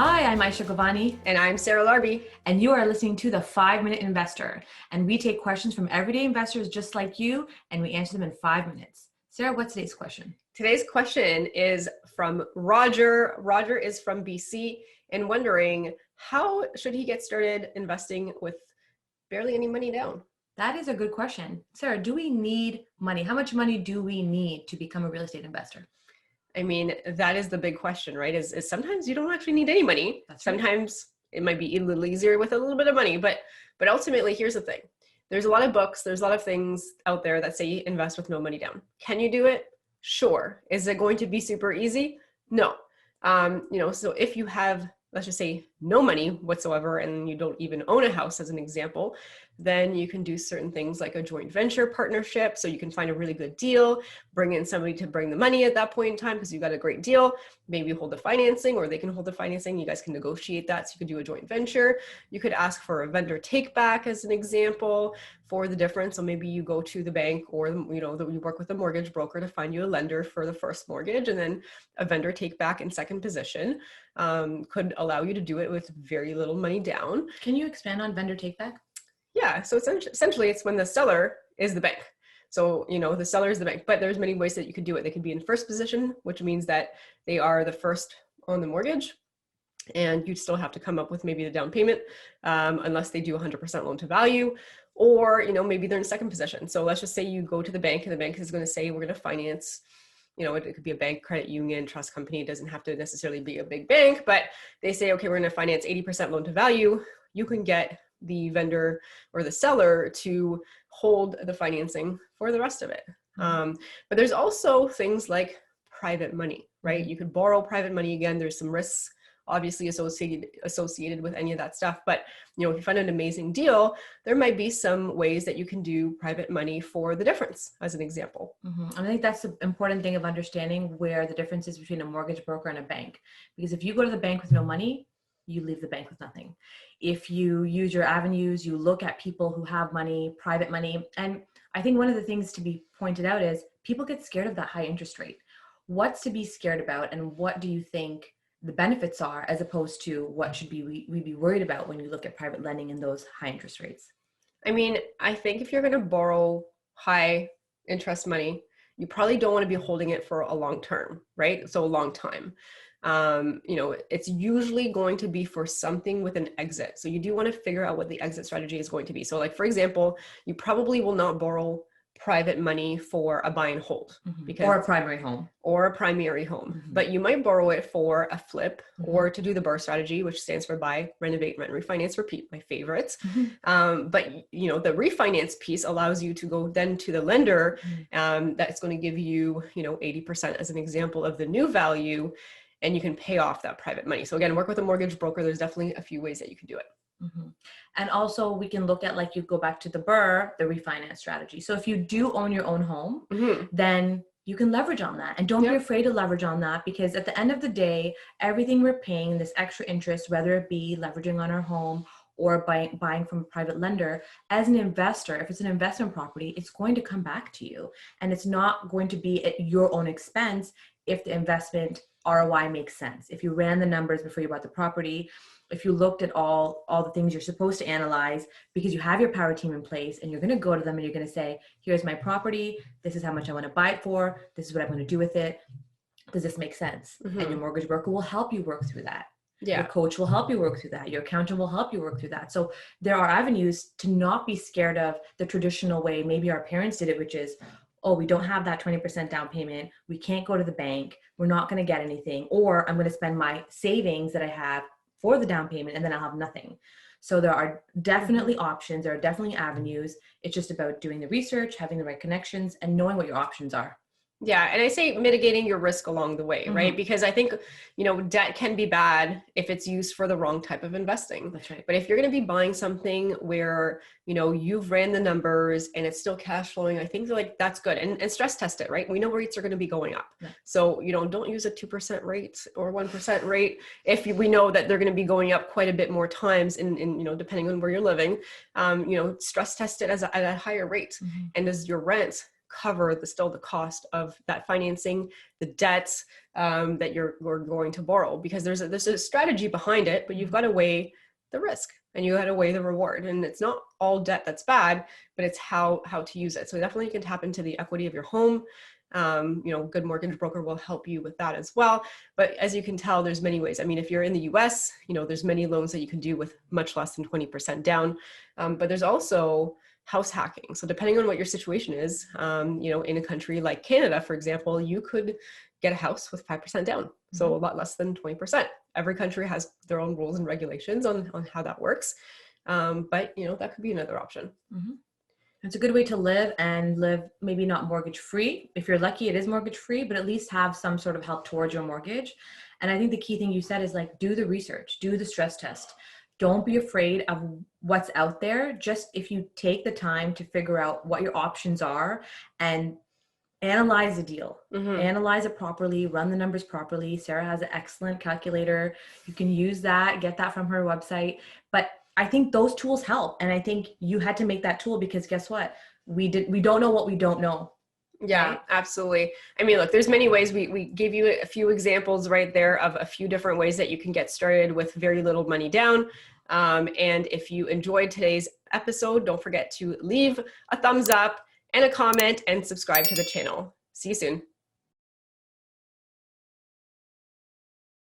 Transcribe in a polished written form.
Hi, I'm Aisha Govani. And I'm Sarah Larby. And you are listening to the 5-Minute Investor. And we take questions from everyday investors just like you, and we answer them in 5 minutes. Sarah, what's today's question? Today's question is from Roger. Roger is from BC and wondering, how should he get started investing with barely any money down? That is a good question. Sarah, do we need money? How much money do we need to become a real estate investor? I mean, that is the big question, right? Is sometimes you don't actually need any money. That's sometimes it might be a little easier with a little bit of money, but ultimately, here's the thing. There's a lot of books, there's a lot of things out there that say invest with no money down. Can you do it? Sure. Is it going to be super easy? No. So if you have, let's just say, no money whatsoever, and you don't even own a house as an example, then you can do certain things like a joint venture partnership. So you can find a really good deal, bring in somebody to bring the money at that point in time because you got a great deal. Maybe hold the financing, or they can hold the financing. You guys can negotiate that. So you could do a joint venture. You could ask for a vendor take back as an example for the difference. So maybe you go to the bank, or you work with a mortgage broker to find you a lender for the first mortgage, and then a vendor take back in second position could allow you to do it with very little money down. Can you expand on vendor take back? Yeah, so essentially it's when the seller is the bank. So, the seller is the bank, but there's many ways that you could do it. They could be in first position, which means that they are the first on the mortgage, and you'd still have to come up with maybe the down payment, unless they do 100% loan to value, or, maybe they're in second position. So let's just say you go to the bank, and the bank is going to say, we're going to finance, it could be a bank, credit union, trust company. It doesn't have to necessarily be a big bank, but they say, okay, we're going to finance 80% loan to value. You can get the vendor or the seller to hold the financing for the rest of it. But there's also things like private money, right? You could borrow private money. Again, there's some risks obviously associated with any of that stuff. But, if you find an amazing deal, there might be some ways that you can do private money for the difference, as an example. I think that's the important thing of understanding where the difference is between a mortgage broker and a bank. Because if you go to the bank with no money, you leave the bank with nothing. If you use your avenues, you look at people who have money, private money. And I think one of the things to be pointed out is people get scared of that high interest rate. What's to be scared about, and what do you think the benefits are, as opposed to what should we be worried about when you look at private lending and those high interest rates? I mean, I think if you're going to borrow high interest money, you probably don't want to be holding it for a long term, right? So a long time. It's usually going to be for something with an exit. So you do want to figure out what the exit strategy is going to be. So like, for example, you probably will not borrow private money for a buy and hold, or a primary home, but you might borrow it for a flip, or to do the BRRRR strategy, which stands for buy, renovate, rent, refinance, repeat, my favorites. But the refinance piece allows you to go then to the lender, that's going to give you, 80% as an example of the new value, and you can pay off that private money. So again, work with a mortgage broker. There's definitely a few ways that you can do it. And also we can look at, like, you go back to the BRRRR, the refinance strategy. So if you do own your own home, then you can leverage on that, and don't be afraid to leverage on that, because at the end of the day, everything we're paying, this extra interest, whether it be leveraging on our home or buying from a private lender, as an investor, if it's an investment property, it's going to come back to you, and it's not going to be at your own expense if the investment ROI makes sense. If you ran the numbers before you bought the property, if you looked at all the things you're supposed to analyze, because you have your power team in place, and you're going to go to them and you're going to say, here's my property. This is how much I want to buy it for. This is what I'm going to do with it. Does this make sense? And your mortgage broker will help you work through that. Your coach will help you work through that. Your accountant will help you work through that. So there are avenues to not be scared of the traditional way maybe our parents did it, which is, oh, we don't have that 20% down payment. We can't go to the bank. We're not going to get anything. Or I'm going to spend my savings that I have for the down payment, and then I'll have nothing. So there are definitely options. There are definitely avenues. It's just about doing the research, having the right connections, and knowing what your options are. Yeah. And I say mitigating your risk along the way, right? Because I think, debt can be bad if it's used for the wrong type of investing. That's right. But if you're going to be buying something where, you've ran the numbers and it's still cash flowing, I think that's good. And stress test it, right? We know rates are going to be going up. Yeah. So, don't use a 2% rate or 1% rate if we know that they're going to be going up quite a bit more times in depending on where you're living. Stress test it at a higher rate. And does your rent cover still the cost of that financing, the debts that you're going to borrow, because there's a strategy behind it, but you've got to weigh the risk and you got to weigh the reward. And it's not all debt that's bad, but it's how to use it. So definitely you can tap into the equity of your home. Good mortgage broker will help you with that as well. But as you can tell, there's many ways. I mean, if you're in the US, there's many loans that you can do with much less than 20% down. But there's also house hacking. So depending on what your situation is, in a country like Canada, for example, you could get a house with 5% down. So a lot less than 20%. Every country has their own rules and regulations on how that works. But that could be another option. Mm-hmm. It's a good way to live, and live maybe not mortgage free. If you're lucky, it is mortgage free, but at least have some sort of help towards your mortgage. And I think the key thing you said is like, do the research, do the stress test. Don't be afraid of what's out there. Just if you take the time to figure out what your options are and analyze the deal, analyze it properly, run the numbers properly. Sarah has an excellent calculator. You can use that, get that from her website. But I think those tools help. And I think you had to make that tool because guess what? We don't know what we don't know. Yeah, right? Absolutely. I mean, look, there's many ways. We gave you a few examples right there of a few different ways that you can get started with very little money down. And if you enjoyed today's episode, don't forget to leave a thumbs up and a comment and subscribe to the channel. See you soon.